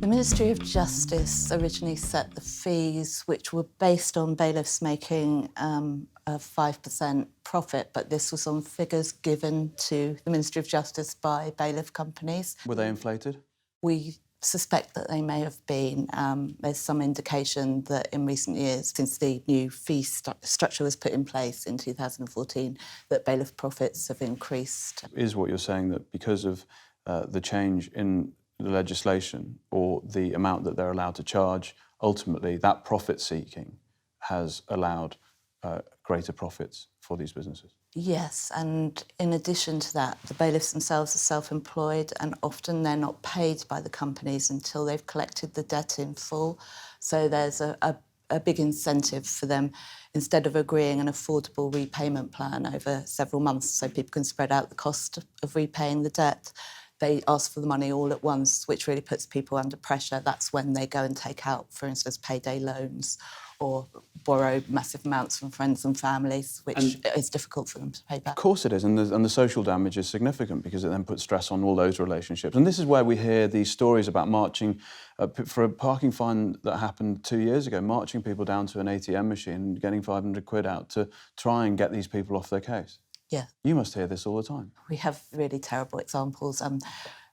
The Ministry of Justice originally set the fees, which were based on bailiffs making a 5% profit, but this was on figures given to the Ministry of Justice by bailiff companies. Were they inflated? We suspect that they may have been. There's some indication that in recent years, since the new fee structure was put in place in 2014, that bailiff profits have increased. Is what you're saying that because of the change in the legislation or the amount that they're allowed to charge, ultimately that profit-seeking has allowed greater profits for these businesses? Yes, and in addition to that, the bailiffs themselves are self-employed and often they're not paid by the companies until they've collected the debt in full. So there's a big incentive for them, instead of agreeing an affordable repayment plan over several months so people can spread out the cost of repaying the debt, they ask for the money all at once, which really puts people under pressure. That's when they go and take out, for instance, payday loans or borrow massive amounts from friends and families, which is difficult for them to pay back. Of course it is, and the social damage is significant because it then puts stress on all those relationships. And this is where we hear these stories about marching, for a parking fine that happened 2 years ago, marching people down to an ATM machine and getting 500 quid out to try and get these people off their case. Yeah. You must hear this all the time. We have really terrible examples.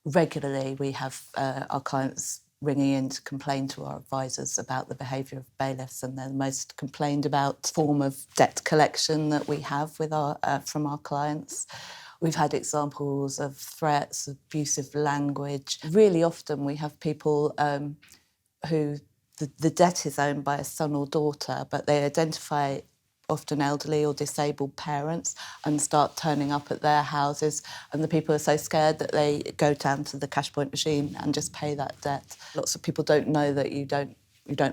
Regularly, we have our clients ringing in to complain to our advisors about the behaviour of bailiffs, and they're the most complained about form of debt collection that we have with from our clients. We've had examples of threats, abusive language. Really often we have people who the debt is owned by a son or daughter, but they identify often elderly or disabled parents and start turning up at their houses, and the people are so scared that they go down to the cash point machine and just pay that debt. Lots of people don't know that you don't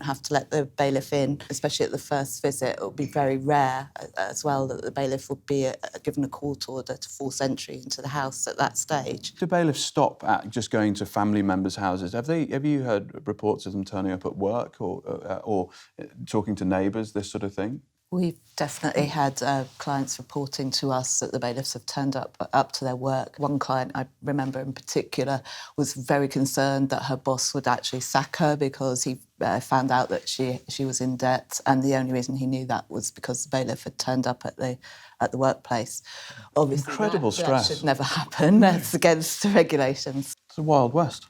have to let the bailiff in, especially at the first visit. It would be very rare as well that the bailiff would be given a court order to force entry into the house at that stage. Do bailiffs stop at just going to family members' houses? Have you heard reports of them turning up at work or talking to neighbours, this sort of thing? We've definitely had clients reporting to us that the bailiffs have turned up to their work. One client I remember in particular was very concerned that her boss would actually sack her because he found out that she was in debt, and the only reason he knew that was because the bailiff had turned up at the workplace. Obviously, incredible stress. That should never happen. That's against the regulations. It's the Wild West.